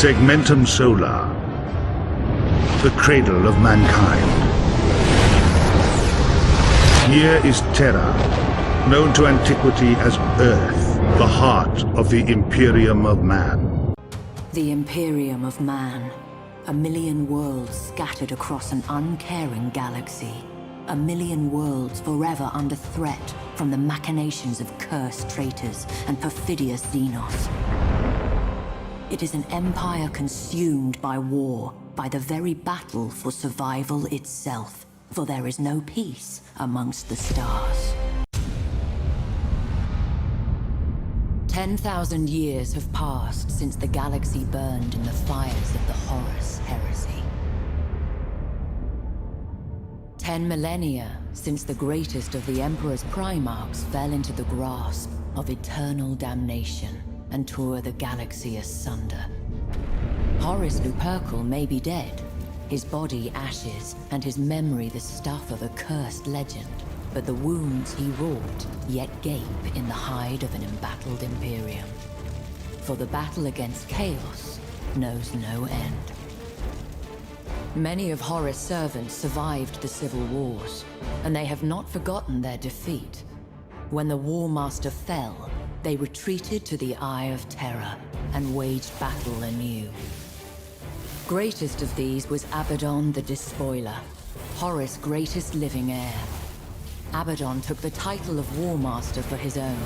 Segmentum Solar, the cradle of mankind. Here is Terra, known to antiquity as Earth, the heart of the Imperium of Man. The Imperium of Man. A million worlds scattered across an uncaring galaxy. A million worlds forever under threat from the machinations of cursed traitors and perfidious Xenos. It is an empire consumed by war, by the very battle for survival itself, for there is no peace amongst the stars. 10,000 years have passed since the galaxy burned in the fires of the Horus Heresy. 10 millennia since the greatest of the Emperor's Primarchs fell into the grasp of eternal damnation and tore the galaxy asunder. Horus Lupercal may be dead, his body ashes, and his memory the stuff of a cursed legend, but the wounds he wrought yet gape in the hide of an embattled Imperium. For the battle against Chaos knows no end. Many of Horus' servants survived the civil wars, and they have not forgotten their defeat. When the War Master fell, they retreated to the Eye of Terror and waged battle anew. Greatest of these was Abaddon the Despoiler, Horus' greatest living heir. Abaddon took the title of War Master for his own,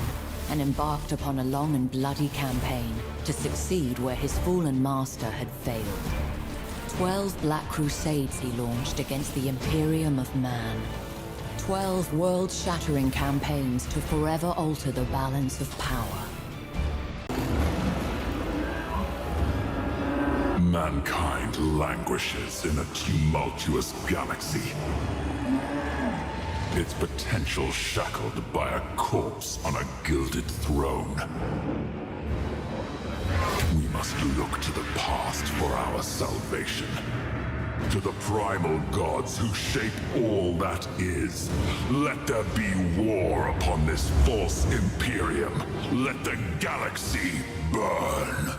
and embarked upon a long and bloody campaign to succeed where his fallen master had failed. 12 Black Crusades he launched against the Imperium of Man. 12 world-shattering campaigns to forever alter the balance of power. Mankind languishes in a tumultuous galaxy. Its potential shackled by a corpse on a gilded throne. We must look to the past for our salvation. To the primal gods who shape all that is. Let there be war upon this false Imperium. Let the galaxy burn.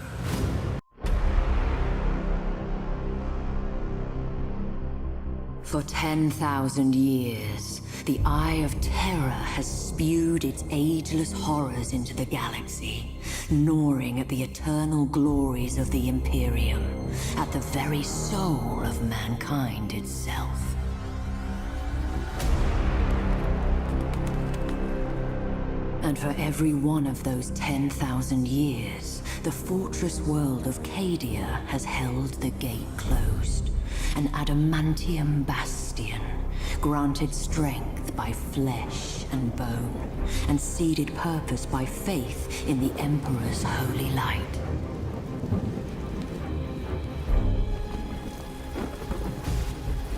For 10,000 years, the Eye of Terror has spewed its ageless horrors into the galaxy, gnawing at the eternal glories of the Imperium, at the very soul of mankind itself. And for every one of those 10,000 years, the fortress world of Cadia has held the gate closed. An adamantium bastion, granted strength by flesh and bone, and seeded purpose by faith in the Emperor's holy light.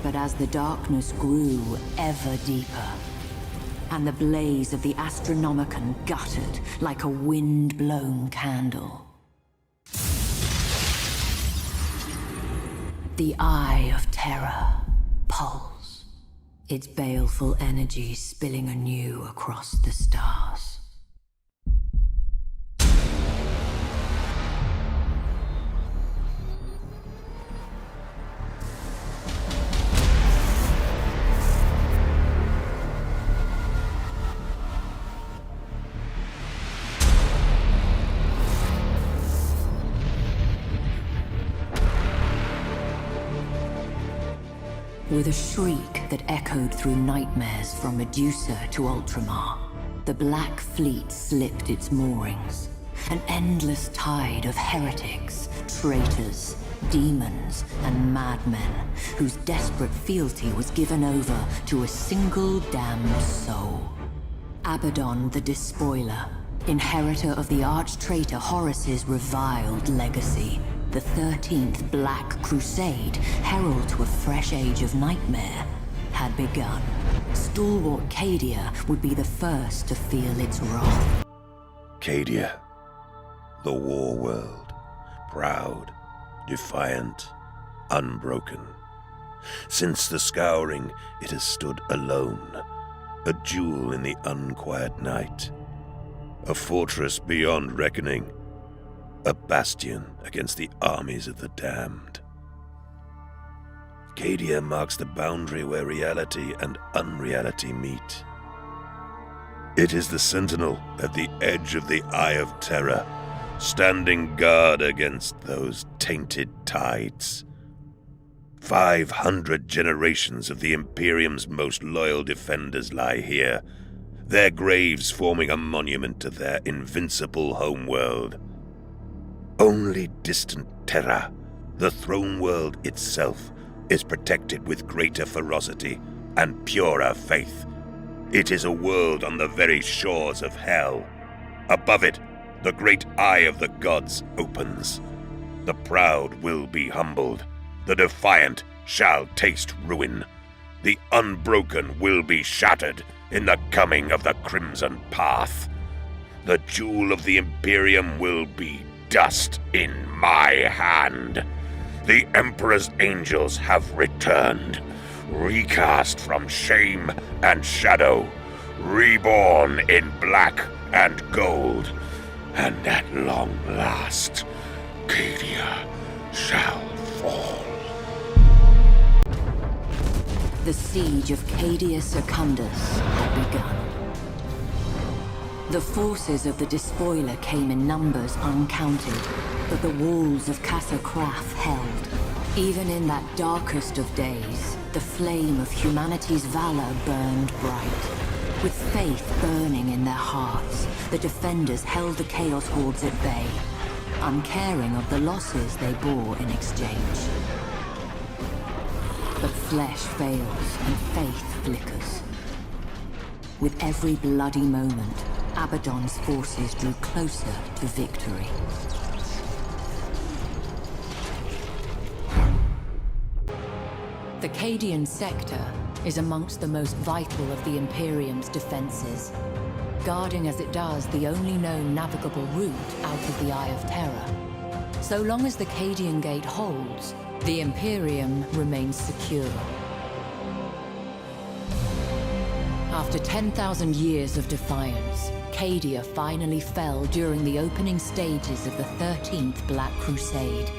But as the darkness grew ever deeper, and the blaze of the Astronomicon guttered like a wind-blown candle, the Eye of Terror pulsed, its baleful energy spilling anew across the stars. With a shriek that echoed through nightmares from Medusa to Ultramar, the Black Fleet slipped its moorings. An endless tide of heretics, traitors, demons, and madmen, whose desperate fealty was given over to a single damned soul. Abaddon the Despoiler, inheritor of the arch-traitor Horus's reviled legacy. The 13th Black Crusade, herald to a fresh age of nightmare, had begun. Stalwart Cadia would be the first to feel its wrath. Cadia, the war world, proud, defiant, unbroken. Since the Scouring, it has stood alone, a jewel in the unquiet night, a fortress beyond reckoning. a bastion against the armies of the damned. Cadia marks the boundary where reality and unreality meet. It is the sentinel at the edge of the Eye of Terror, standing guard against those tainted tides. 500 generations of the Imperium's most loyal defenders lie here, their graves forming a monument to their invincible homeworld. Only distant Terra, the throne world itself, is protected with greater ferocity and purer faith. It is a world on the very shores of hell. Above it, the great eye of the gods opens. The proud will be humbled. The defiant shall taste ruin. The unbroken will be shattered in the coming of the Crimson Path. The jewel of the Imperium will be dust in my hand. The Emperor's angels have returned, recast from shame and shadow, reborn in black and gold, and at long last, Cadia shall fall. The siege of Cadia Secundus had begun. The forces of the Despoiler came in numbers uncounted, but the walls of Casa Craft held. Even in that darkest of days, the flame of humanity's valor burned bright. With faith burning in their hearts, the defenders held the Chaos Hordes at bay, uncaring of the losses they bore in exchange. But flesh fails and faith flickers. With every bloody moment, Abaddon's forces drew closer to victory. The Cadian sector is amongst the most vital of the Imperium's defenses, guarding as it does the only known navigable route out of the Eye of Terror. So long as the Cadian Gate holds, the Imperium remains secure. After 10,000 years of defiance, Cadia finally fell during the opening stages of the 13th Black Crusade.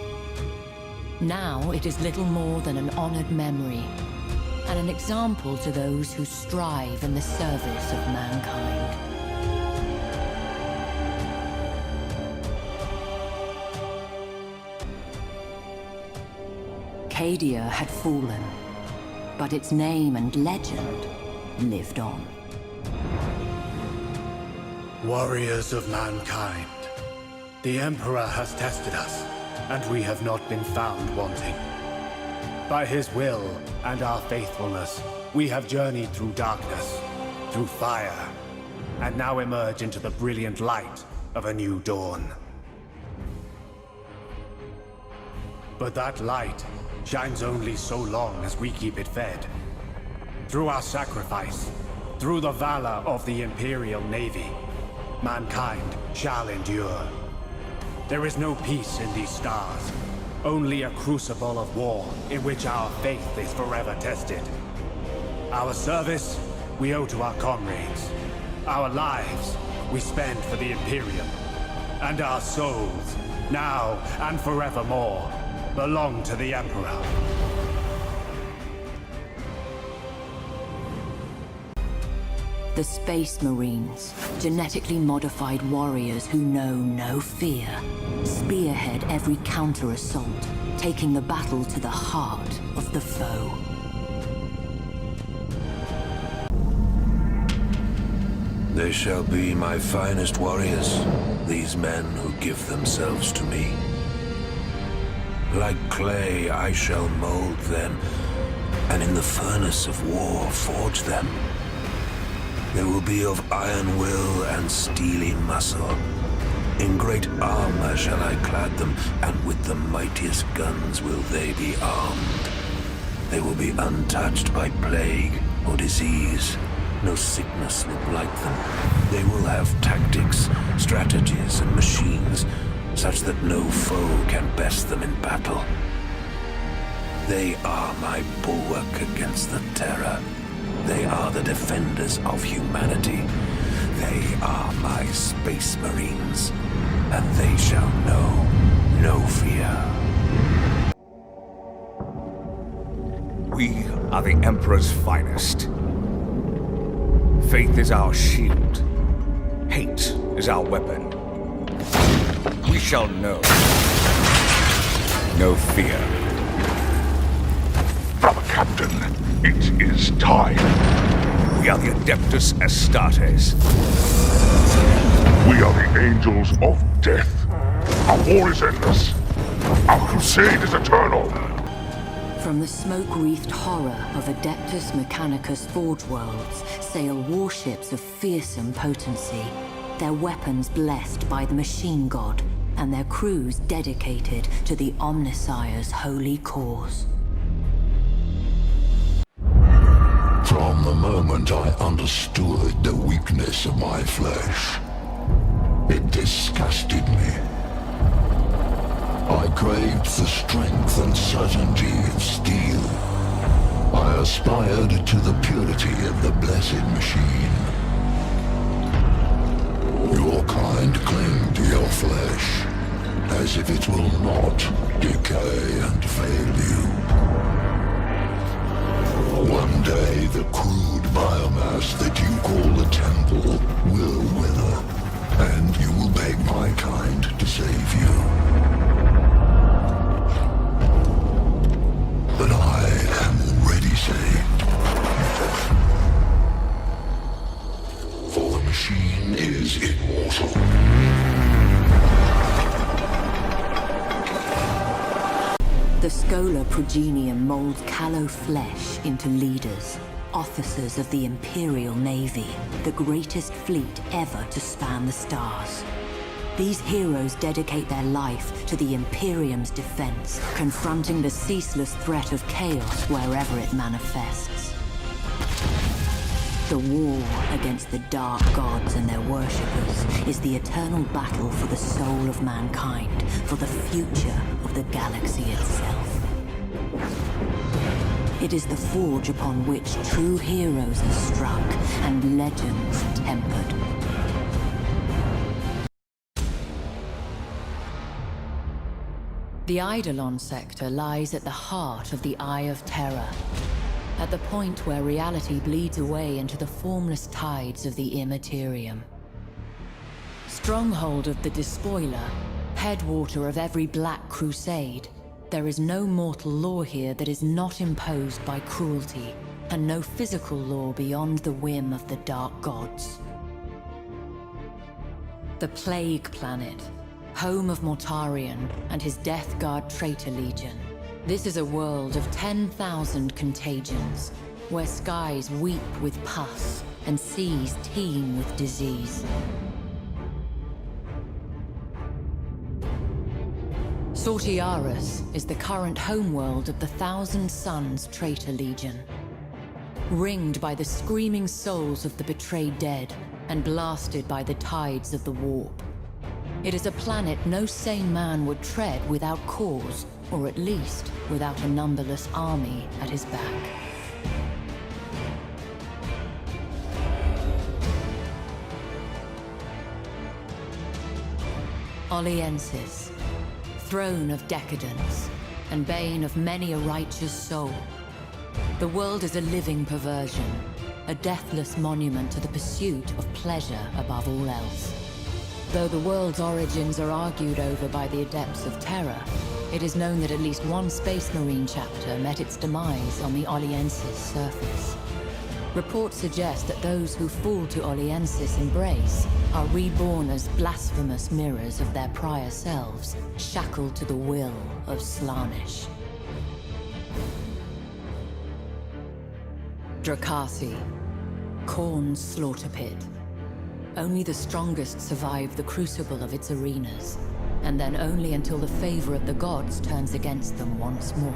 Now it is little more than an honored memory, and an example to those who strive in the service of mankind. Cadia had fallen, but its name and legend lived on. Warriors of mankind, the Emperor has tested us, and we have not been found wanting. By his will and our faithfulness, we have journeyed through darkness, through fire, and now emerge into the brilliant light of a new dawn. But that light shines only so long as we keep it fed. Through our sacrifice, through the valor of the Imperial Navy, mankind shall endure. There is no peace in these stars, only a crucible of war in which our faith is forever tested. Our service we owe to our comrades. Our lives we spend for the Imperium. And our souls, now and forevermore, belong to the Emperor. The Space Marines, genetically modified warriors who know no fear, spearhead every counter-assault, taking the battle to the heart of the foe. They shall be my finest warriors, these men who give themselves to me. Like clay, I shall mold them, and in the furnace of war forge them. They will be of iron will and steely muscle. In great armor shall I clad them, and with the mightiest guns will they be armed. They will be untouched by plague or disease. No sickness will blight them. They will have tactics, strategies, and machines, such that no foe can best them in battle. They are my bulwark against the terror. They are the defenders of humanity. They are my Space Marines, and they shall know no fear. We are the Emperor's finest. Faith is our shield. Hate is our weapon. We shall know no fear. Brother Captain, it is time. We are the Adeptus Astartes. We are the Angels of Death. Our war is endless. Our crusade is eternal. From the smoke-wreathed horror of Adeptus Mechanicus Forge Worlds sail warships of fearsome potency, their weapons blessed by the machine god, and their crews dedicated to the Omnissire's holy cause. From the moment I understood the weakness of my flesh, it disgusted me. I craved the strength and certainty of steel. I aspired to the purity of the blessed machine. Your kind cling to your flesh, as if it will not decay and fail you. One day the crude biomass that you call the temple will wither, and you will beg my kind to save you. But I am already saved. For the machine is immortal. The Schola Progenium molds callow flesh into leaders, officers of the Imperial Navy, the greatest fleet ever to span the stars. These heroes dedicate their life to the Imperium's defense, confronting the ceaseless threat of chaos wherever it manifests. The war against the dark gods and their worshippers is the eternal battle for the soul of mankind, for the future of the galaxy itself. It is the forge upon which true heroes are struck and legends tempered. The Eidolon sector lies at the heart of the Eye of Terror, at the point where reality bleeds away into the formless tides of the Immaterium. Stronghold of the Despoiler, headwater of every Black Crusade, there is no mortal law here that is not imposed by cruelty, and no physical law beyond the whim of the Dark Gods. The Plague Planet, home of Mortarion and his Death Guard Traitor Legion. This is a world of 10,000 contagions, where skies weep with pus and seas teem with disease. Sortiaris is the current homeworld of the Thousand Suns Traitor Legion. Ringed by the screaming souls of the betrayed dead and blasted by the tides of the warp. It is a planet no sane man would tread without cause, or at least without a numberless army at his back. Oliensis, throne of decadence, and bane of many a righteous soul. The world is a living perversion, a deathless monument to the pursuit of pleasure above all else. Though the world's origins are argued over by the Adepts of Terror, it is known that at least one Space Marine chapter met its demise on the Oliensis surface. Reports suggest that those who fall to Oliensis' embrace are reborn as blasphemous mirrors of their prior selves, shackled to the will of Slaanesh. Drukhari, Khorne's slaughter pit. Only the strongest survive the crucible of its arenas, and then only until the favor of the gods turns against them once more.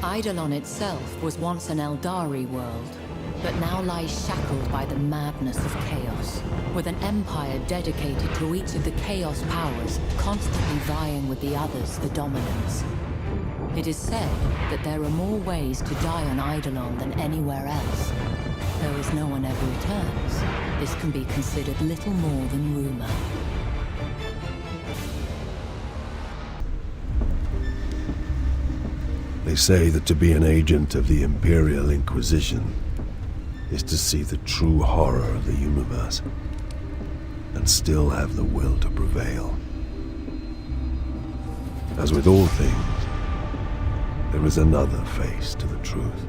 Eidolon itself was once an Eldari world, but now lies shackled by the madness of chaos, with an empire dedicated to each of the chaos powers, constantly vying with the others for dominance. It is said that there are more ways to die on Eidolon than anywhere else. though as no one ever returns, this can be considered little more than rumor. They say that to be an agent of the Imperial Inquisition is to see the true horror of the universe and still have the will to prevail. As with all things, there is another face to the truth.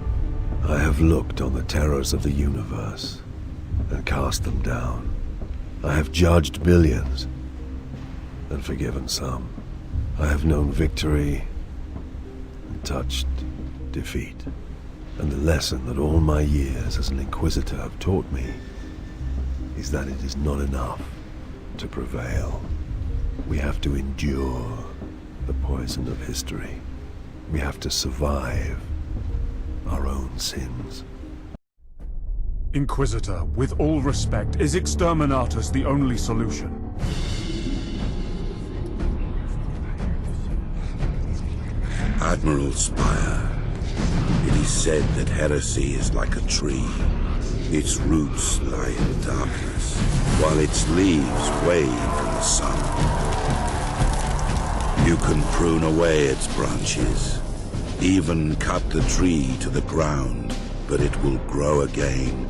I have looked on the terrors of the universe and cast them down. I have judged billions and forgiven some. I have known victory and touched defeat. And the lesson that all my years as an Inquisitor have taught me is that it is not enough to prevail. We have to endure the poison of history. We have to survive our own sins. Inquisitor, with all respect, is Exterminatus the only solution? Admiral Spire, it is said that heresy is like a tree. Its roots lie in darkness, while its leaves wave in the sun. You can prune away its branches, even cut the tree to the ground, but it will grow again,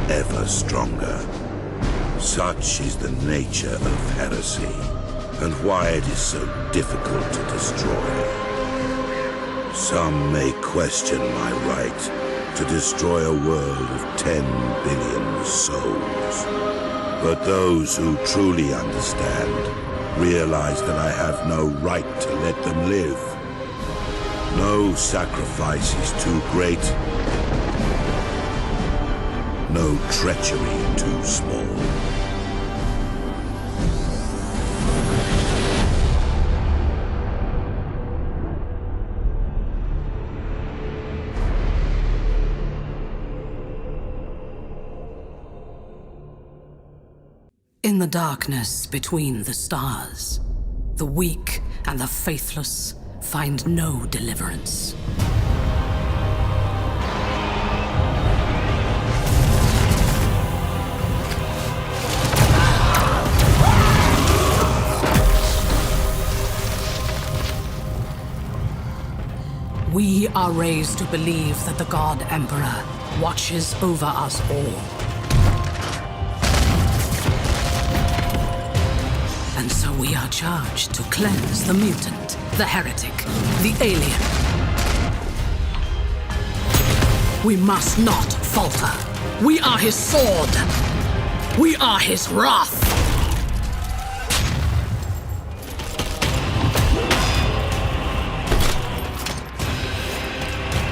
ever stronger. Such is the nature of heresy, and why it is so difficult to destroy. Some may question my right to destroy a world of 10 billion souls. But those who truly understand realize that I have no right to let them live. No sacrifice is too great. No treachery too small. In the darkness between the stars, the weak and the faithless find no deliverance. We are raised to believe that the God Emperor watches over us all. And so we are charged to cleanse the mutant, the heretic, the alien. We must not falter. We are his sword. We are his wrath.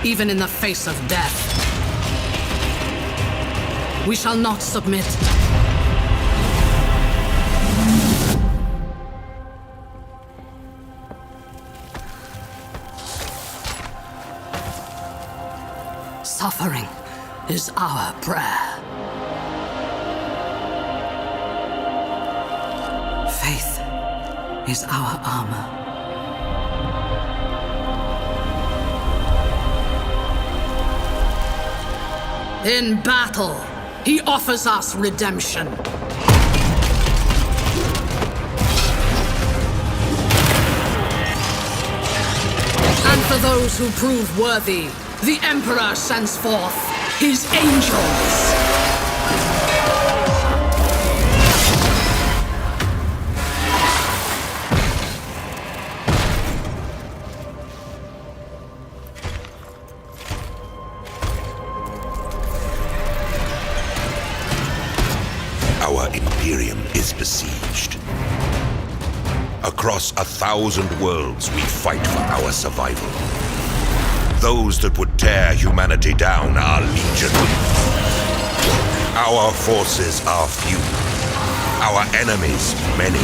Even in the face of death, we shall not submit. Suffering is our prayer. Faith is our armor. In battle, he offers us redemption. And for those who prove worthy, the Emperor sends forth his angels. Our Imperium is besieged. Across 1,000 worlds, we fight for our survival. Those that would tear humanity down are legion. Our forces are few. Our enemies many.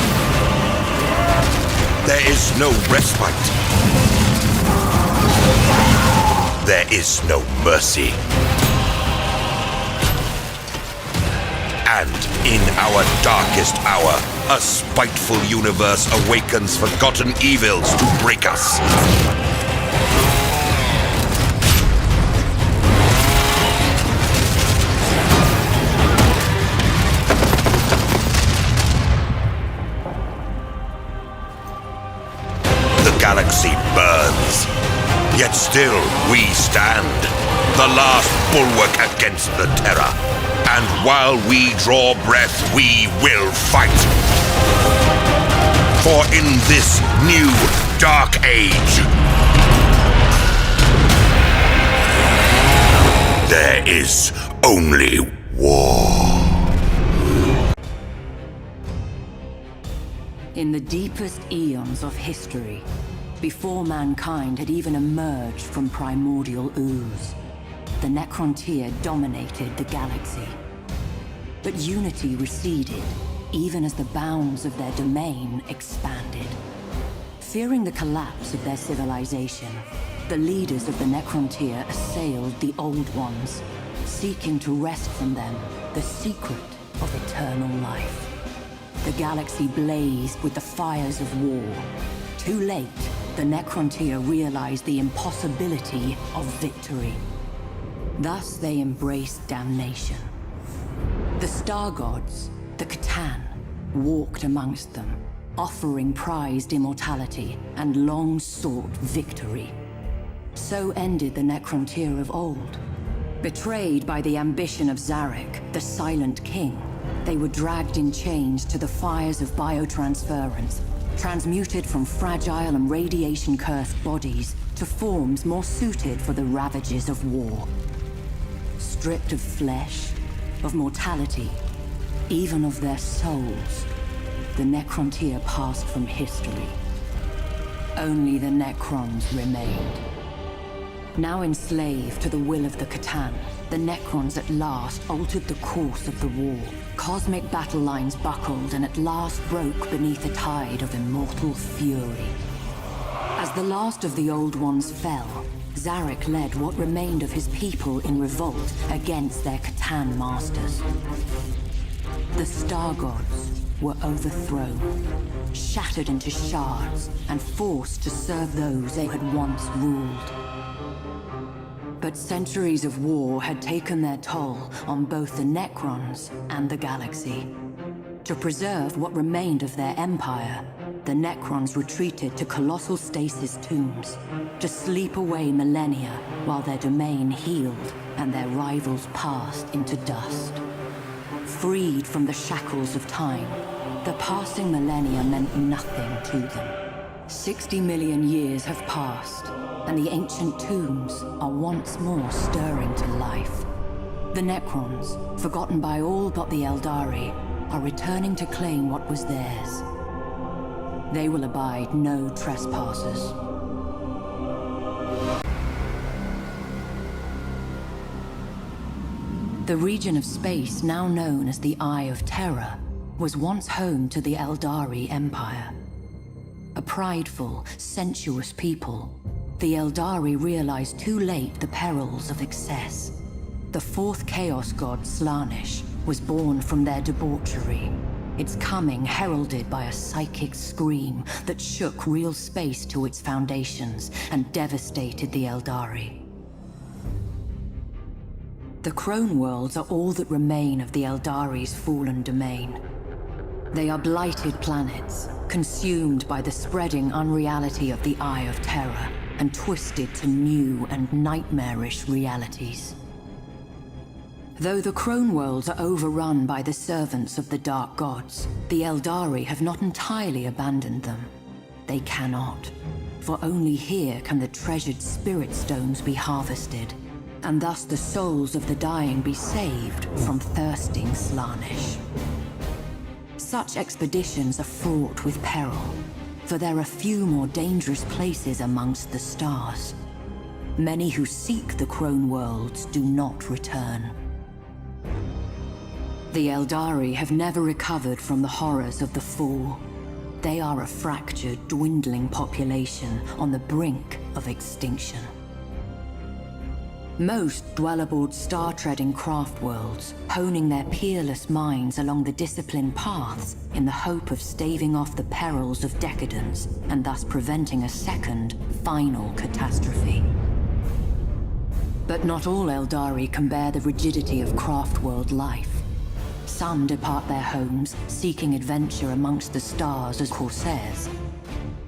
There is no respite. There is no mercy. And in our darkest hour, a spiteful universe awakens forgotten evils to break us. Yet still we stand, the last bulwark against the Terror. And while we draw breath, we will fight. For in this new dark age, there is only war. In the deepest eons of history, before mankind had even emerged from primordial ooze, the Necrontyr dominated the galaxy. But unity receded, even as the bounds of their domain expanded. Fearing the collapse of their civilization, the leaders of the Necrontyr assailed the Old Ones, seeking to wrest from them the secret of eternal life. The galaxy blazed with the fires of war. Too late, the Necrontyr realized the impossibility of victory. Thus they embraced damnation. The Star Gods, the C'tan, walked amongst them, offering prized immortality and long-sought victory. So ended the Necrontyr of old. Betrayed by the ambition of Zarek, the Silent King, they were dragged in chains to the fires of biotransference, transmuted from fragile and radiation-cursed bodies to forms more suited for the ravages of war. Stripped of flesh, of mortality, even of their souls, the Necrontyr passed from history. Only the Necrons remained. Now enslaved to the will of the C'tan, the Necrons at last altered the course of the war. Cosmic battle lines buckled and at last broke beneath a tide of immortal fury. As the last of the Old Ones fell, Zarek led what remained of his people in revolt against their C'tan masters. The Star Gods were overthrown, shattered into shards, and forced to serve those they had once ruled. But centuries of war had taken their toll on both the Necrons and the galaxy. To preserve what remained of their empire, the Necrons retreated to colossal stasis tombs, to sleep away millennia while their domain healed and their rivals passed into dust. Freed from the shackles of time, the passing millennia meant nothing to them. 60 million years have passed, and the ancient tombs are once more stirring to life. The Necrons, forgotten by all but the Aeldari, are returning to claim what was theirs. They will abide no trespassers. The region of space now known as the Eye of Terror was once home to the Aeldari Empire. A prideful, sensuous people, the Aeldari realized too late the perils of excess. The fourth Chaos God, Slaanesh, was born from their debauchery, its coming heralded by a psychic scream that shook real space to its foundations and devastated the Aeldari. The Crone Worlds are all that remain of the Aeldari's fallen domain. They are blighted planets, consumed by the spreading unreality of the Eye of Terror, and twisted to new and nightmarish realities. Though the Crone Worlds are overrun by the servants of the Dark Gods, the Aeldari have not entirely abandoned them. They cannot, for only here can the treasured Spirit Stones be harvested, and thus the souls of the dying be saved from thirsting Slaanesh. Such expeditions are fraught with peril, for there are few more dangerous places amongst the stars. Many who seek the Crone Worlds do not return. The Aeldari have never recovered from the horrors of the Fall. They are a fractured, dwindling population on the brink of extinction. Most dwell aboard star-treading craft worlds, honing their peerless minds along the disciplined paths in the hope of staving off the perils of decadence and thus preventing a second, final catastrophe. But not all Aeldari can bear the rigidity of craft world life. Some depart their homes, seeking adventure amongst the stars as Corsairs.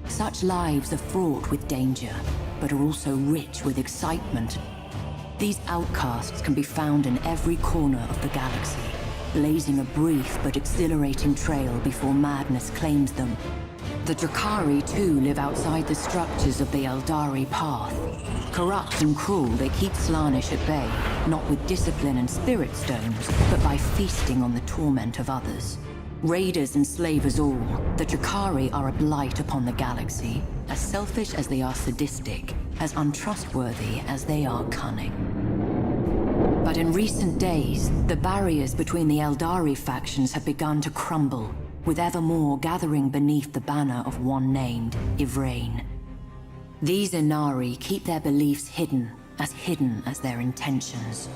Such lives are fraught with danger, but are also rich with excitement. These outcasts can be found in every corner of the galaxy, blazing a brief but exhilarating trail before madness claims them. The Drukhari, too, live outside the structures of the Aeldari path. Corrupt and cruel, they keep Slaanesh at bay, not with discipline and spirit stones, but by feasting on the torment of others. Raiders and slavers all, the Drukhari are a blight upon the galaxy, as selfish as they are sadistic, as untrustworthy as they are cunning. But in recent days, the barriers between the Aeldari factions have begun to crumble, with ever more gathering beneath the banner of one named Yvraine. These Ynnari keep their beliefs hidden as their intentions.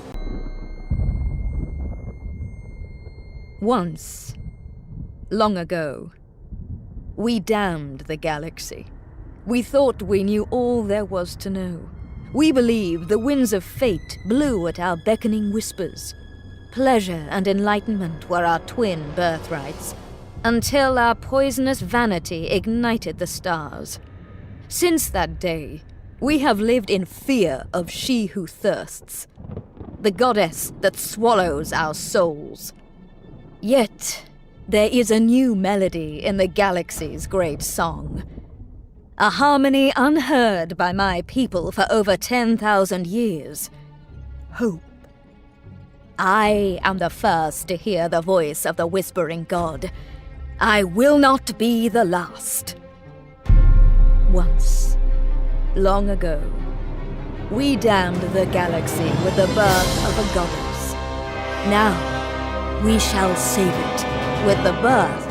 Once, long ago, we damned the galaxy. We thought we knew all there was to know. We believed the winds of fate blew at our beckoning whispers. Pleasure and enlightenment were our twin birthrights, until our poisonous vanity ignited the stars. Since that day, we have lived in fear of she who thirsts, the goddess that swallows our souls. Yet, there is a new melody in the galaxy's great song. A harmony unheard by my people for over 10,000 years. Hope. I am the first to hear the voice of the Whispering God. I will not be the last. Once, long ago, we damned the galaxy with the birth of a goddess. Now, we shall save it with the birth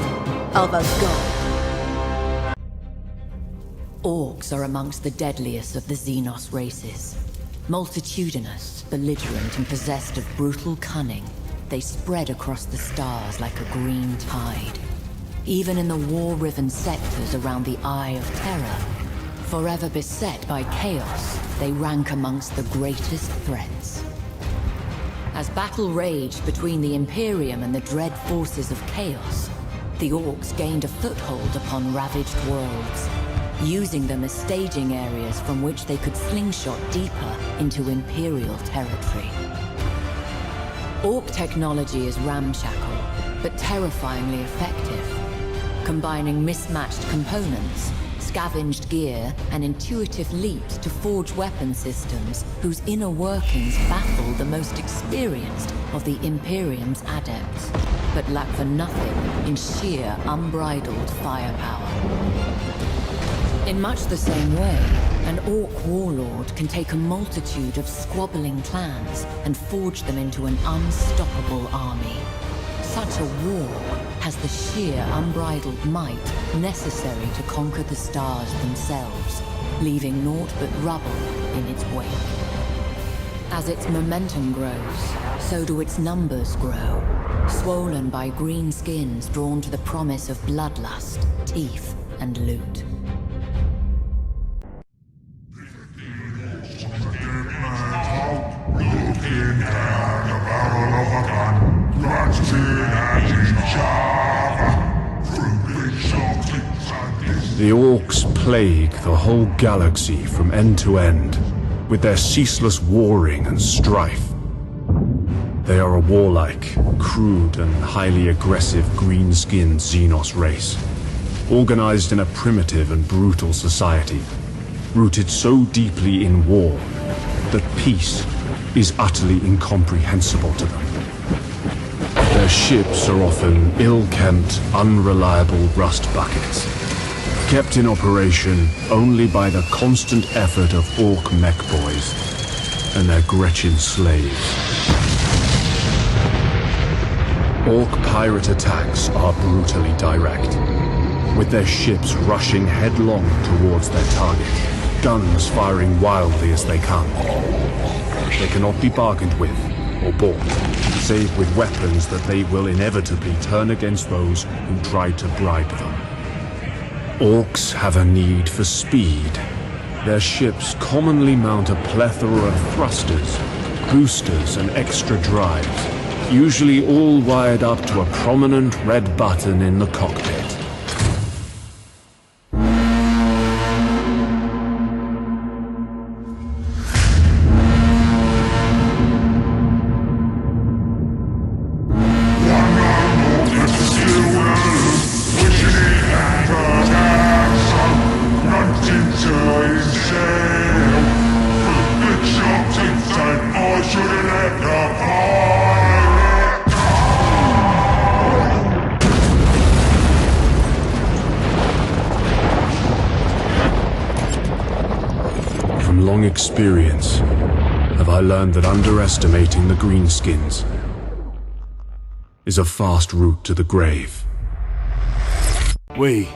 of a god. Orks are amongst the deadliest of the Xenos races. Multitudinous, belligerent, and possessed of brutal cunning, they spread across the stars like a green tide. Even in the war-riven sectors around the Eye of Terror, forever beset by chaos, they rank amongst the greatest threats. As battle raged between the Imperium and the dread forces of chaos, the Orks gained a foothold upon ravaged worlds, using them as staging areas from which they could slingshot deeper into Imperial territory. Ork technology is ramshackle, but terrifyingly effective, combining mismatched components, scavenged gear, and intuitive leaps to forge weapon systems whose inner workings baffle the most experienced of the Imperium's adepts, but lack for nothing in sheer, unbridled firepower. In much the same way, an Ork warlord can take a multitude of squabbling clans and forge them into an unstoppable army. Such a war has the sheer, unbridled might necessary to conquer the stars themselves, leaving naught but rubble in its wake. As its momentum grows, so do its numbers grow, swollen by green skins drawn to the promise of bloodlust, teeth, and loot. The Orks plague the whole galaxy from end to end, with their ceaseless warring and strife. They are a warlike, crude, and highly aggressive green-skinned Xenos race, organized in a primitive and brutal society, rooted so deeply in war that peace is utterly incomprehensible to them. Their ships are often ill-kempt, unreliable rust buckets, kept in operation only by the constant effort of Ork mech boys and their Gretchen slaves. Ork pirate attacks are brutally direct, with their ships rushing headlong towards their target, guns firing wildly as they come. They cannot be bargained with or bought, save with weapons that they will inevitably turn against those who tried to bribe them. Orks have a need for speed. Their ships commonly mount a plethora of thrusters, boosters, and extra drives, usually all wired up to a prominent red button in the cockpit. long experience have I learned that underestimating the greenskins is a fast route to the grave. We,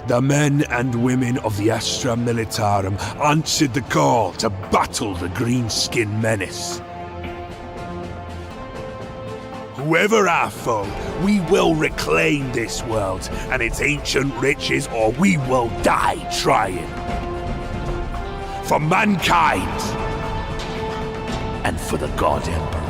the men and women of the Astra Militarum, answered the call to battle the greenskin menace. Whoever our foe, we will reclaim this world and its ancient riches, or we will die trying. For mankind, and for the God Emperor.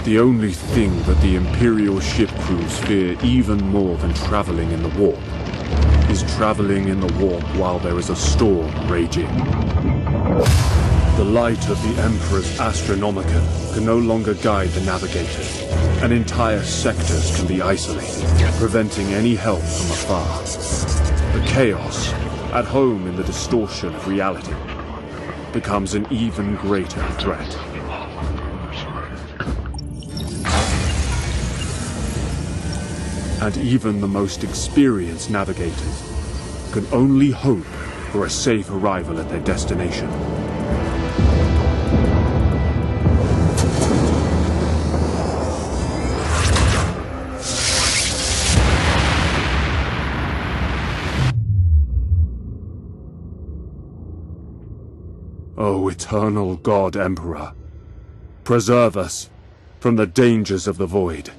The only thing that the Imperial ship crews fear even more than traveling in the warp is traveling in the warp while there is a storm raging. The light of the Emperor's Astronomicon can no longer guide the navigators, and entire sectors can be isolated, preventing any help from afar. The chaos, at home in the distortion of reality, becomes an even greater threat. And even the most experienced navigators can only hope for a safe arrival at their destination. O eternal God Emperor, preserve us from the dangers of the void.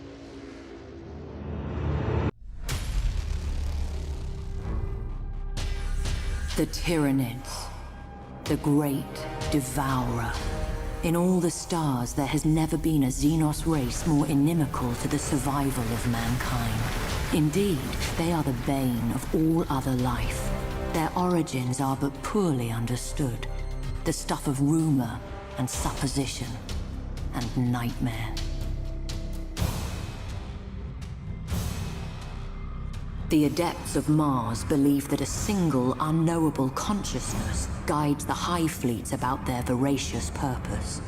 The Tyranids, the great devourer. In all the stars, there has never been a Xenos race more inimical to the survival of mankind. Indeed, they are the bane of all other life. Their origins are but poorly understood, the stuff of rumor and supposition and nightmare. The Adepts of Mars believe that a single unknowable consciousness guides the Hive fleets about their voracious purpose.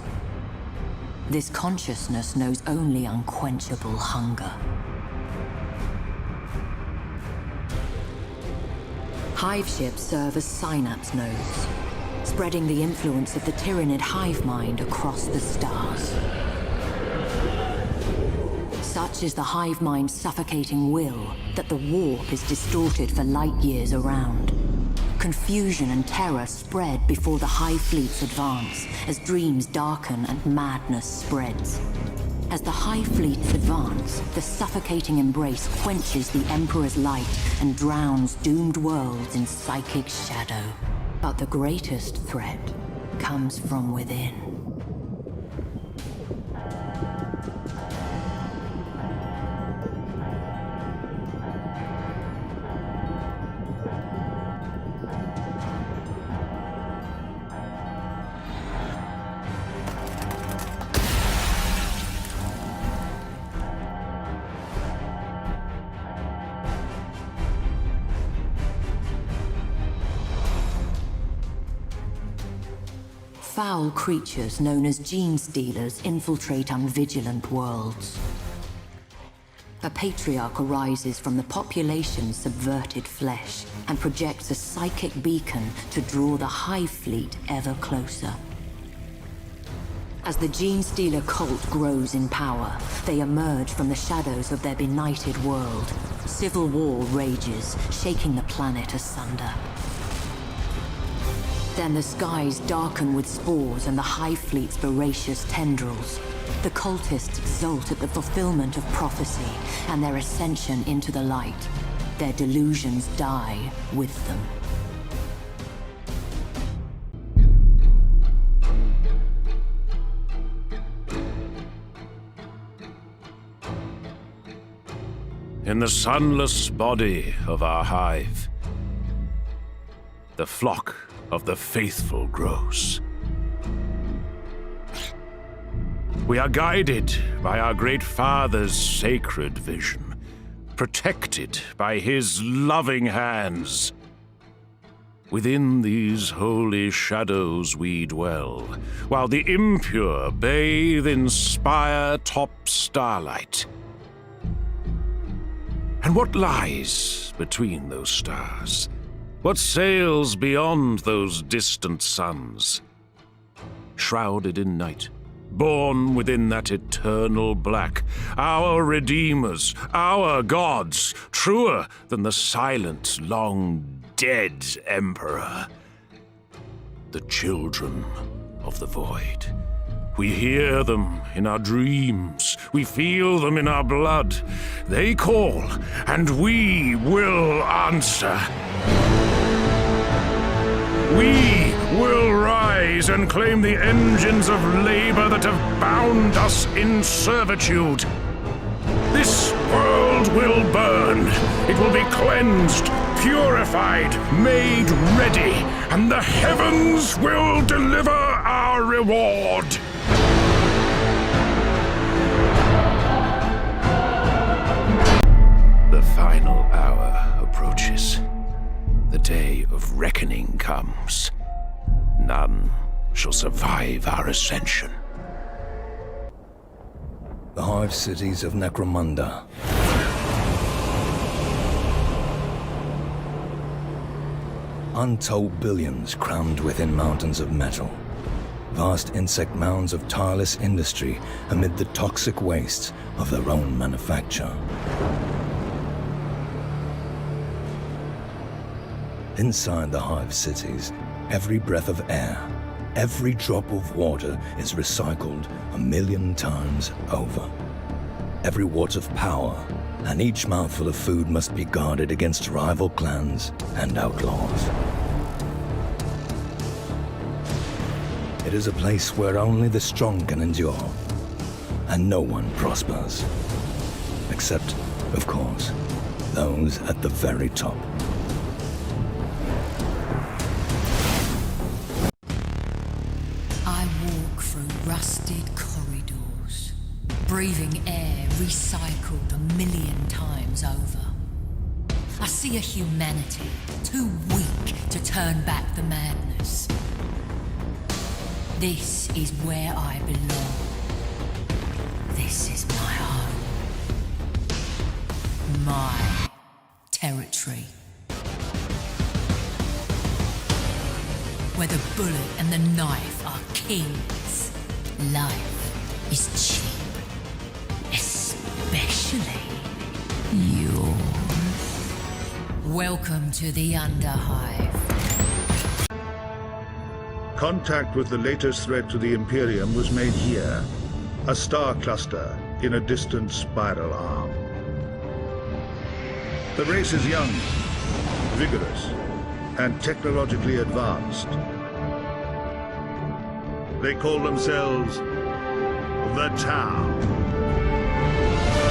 This consciousness knows only unquenchable hunger. Hive ships serve as synapse nodes, spreading the influence of the Tyranid hive mind across the stars. Such is the hive mind's suffocating will that the warp is distorted for light years around. Confusion and terror spread before the hive fleets advance, as dreams darken and madness spreads. As the hive fleets advance, the suffocating embrace quenches the Emperor's light and drowns doomed worlds in psychic shadow. But the greatest threat comes from within. Foul creatures known as Genestealers infiltrate unvigilant worlds. A patriarch arises from the population's subverted flesh and projects a psychic beacon to draw the Hive fleet ever closer. As the Genestealer cult grows in power, they emerge from the shadows of their benighted world. Civil war rages, shaking the planet asunder. Then the skies darken with spores and the Hive fleet's voracious tendrils. The cultists exult at the fulfillment of prophecy and their ascension into the light. Their delusions die with them. In the sunless body of our hive, the flock of the faithful grows. We are guided by our great father's sacred vision, protected by his loving hands. Within these holy shadows we dwell, while the impure bathe in spire-top starlight. And what lies between those stars? What sails beyond those distant suns? Shrouded in night, born within that eternal black, our redeemers, our gods, truer than the silent, long-dead emperor. The children of the void. We hear them in our dreams. We feel them in our blood. They call, and we will answer. We will rise and claim the engines of labor that have bound us in servitude. This world will burn. It will be cleansed, purified, made ready, and the heavens will deliver our reward. The final hour approaches. The day of reckoning comes. None shall survive our ascension. The Hive cities of Necromunda. Untold billions crammed within mountains of metal. Vast insect mounds of tireless industry amid the toxic wastes of their own manufacture. Inside the Hive cities, every breath of air, every drop of water is recycled 1,000,000 times over. Every watt of power and each mouthful of food must be guarded against rival clans and outlaws. It is a place where only the strong can endure, and no one prospers. Except, of course, those at the very top. I walk through rusted corridors, breathing air recycled 1,000,000 times over. I see a humanity too weak to turn back the madness. This is where I belong. This is my home. My territory. Where the bullet and the knife are kings. Life is cheap. Especially yours. Welcome to the Underhive. Contact with the latest threat to the Imperium was made here, a star cluster in a distant spiral arm. The race is young, vigorous, and technologically advanced. They call themselves the Tau.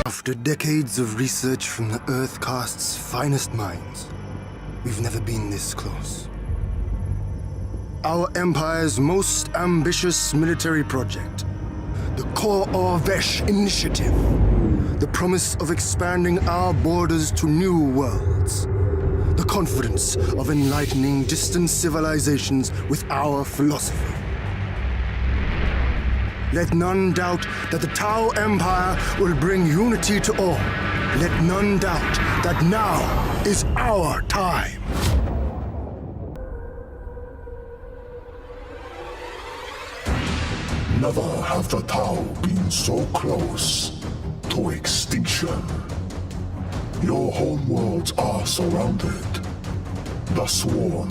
After decades of research from the Earthcast's finest minds, we've never been this close. Our Empire's most ambitious military project, the Khorne Initiative, the promise of expanding our borders to new worlds, the confidence of enlightening distant civilizations with our philosophy. Let none doubt that the Tau Empire will bring unity to all. Let none doubt that now is our time. Never have the Tau been so close to extinction. Your homeworlds are surrounded. The Swarm,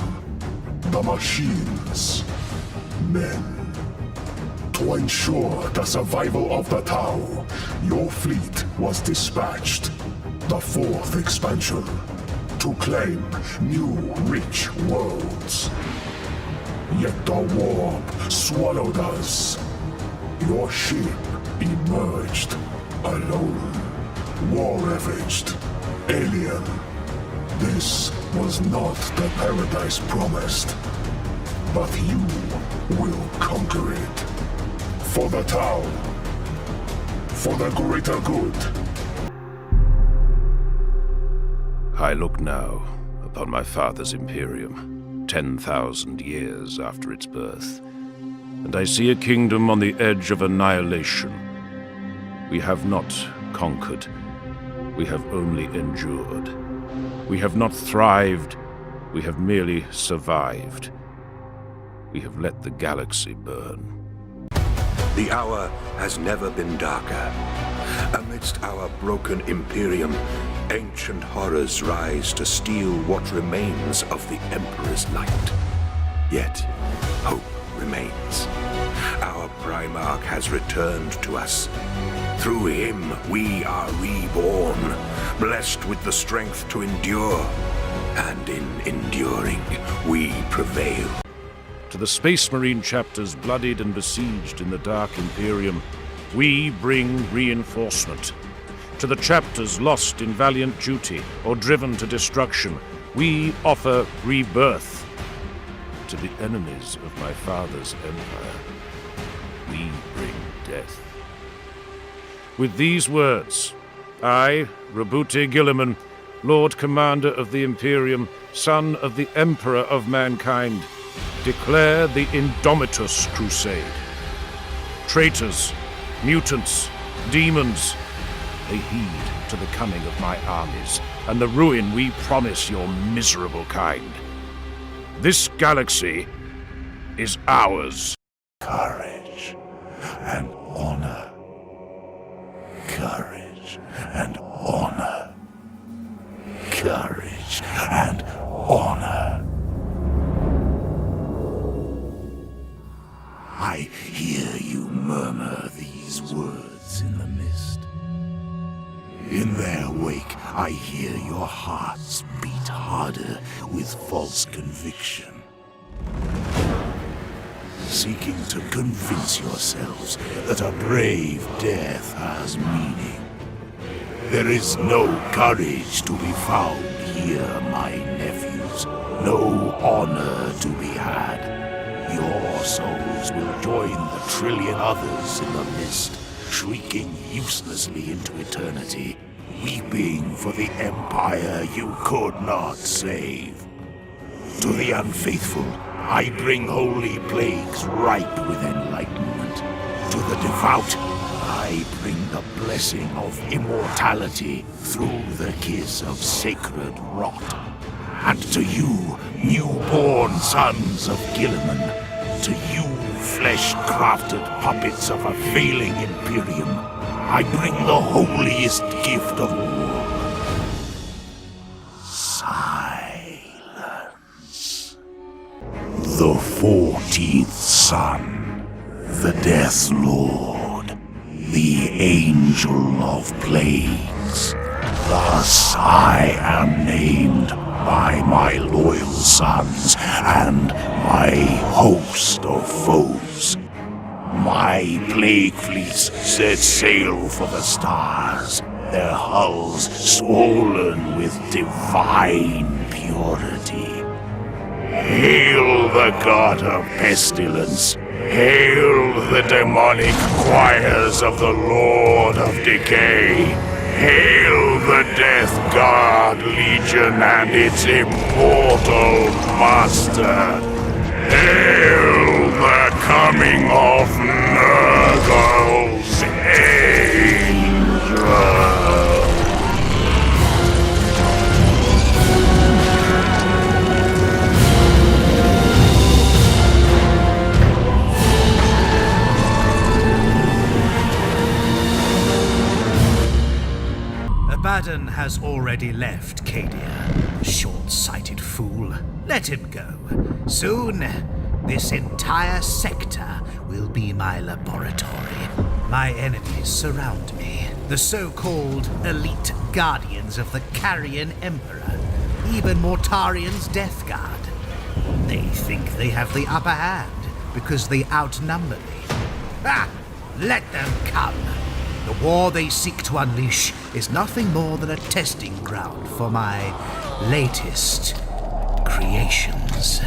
the machines, men. To ensure the survival of the Tau, your fleet was dispatched. The fourth expansion, to claim new rich worlds. Yet the warp swallowed us. Your ship emerged alone, war-ravaged, alien. This was not the paradise promised, but you will conquer it. For the Tau, for the greater good. I look now upon my father's Imperium, 10,000 years after its birth, and I see a kingdom on the edge of annihilation. We have not conquered. We have only endured. We have not thrived. We have merely survived. We have let the galaxy burn. The hour has never been darker. Amidst our broken Imperium, ancient horrors rise to steal what remains of the Emperor's light. Yet, hope remains. Our Primarch has returned to us. Through him, we are reborn, blessed with the strength to endure. And in enduring, we prevail. To the Space Marine chapters bloodied and besieged in the Dark Imperium, we bring reinforcement. To the chapters lost in valiant duty or driven to destruction, we offer rebirth. To the enemies of my father's empire, we bring death. With these words, I, Roboute Guilliman, Lord Commander of the Imperium, son of the Emperor of Mankind, declare the Indomitus Crusade. Traitors, mutants, demons, they heed to the coming of my armies and the ruin we promise your miserable kind. This galaxy is ours. Courage and honor. Courage and honor. Courage and honor. I hear you murmur these words in the mist. In their wake, I hear your hearts beat harder with false conviction. Seeking to convince yourselves that a brave death has meaning. There is no courage to be found here, my nephews. No honor to be had. Your souls will join the trillion others in the mist, shrieking uselessly into eternity, weeping for the empire you could not save. To the unfaithful, I bring holy plagues ripe with enlightenment. To the devout, I bring the blessing of immortality through the kiss of sacred rot. And to you, newborn sons of Guilliman, to you, flesh-crafted puppets of a failing Imperium, I bring the holiest gift of all. Silence. The 14th Son, the Death Lord, the Angel of Plagues. Thus I am named by my loyal sons and my host of foes. My plague fleets set sail for the stars, their hulls swollen with divine purity. Hail the god of pestilence! Hail the demonic choirs of the Lord of Decay! Hail the Death Guard Legion and its immortal master! Hail the coming of Nurgle's angel! Abaddon has already left Cadia. Short-sighted fool. Let him go. Soon, this entire sector will be my laboratory. My enemies surround me. The so-called elite guardians of the Carrion Emperor. Even Mortarian's Death Guard. They think they have the upper hand because they outnumber me. Ah! Let them come. The war they seek to unleash is nothing more than a testing ground for my latest creations.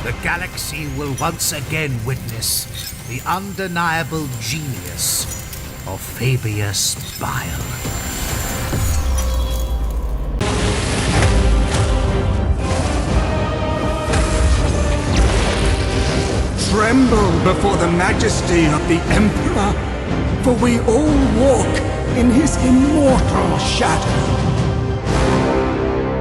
The galaxy will once again witness the undeniable genius of Fabius Bile. tremble before the majesty of the Emperor, for we all walk in his immortal shadow.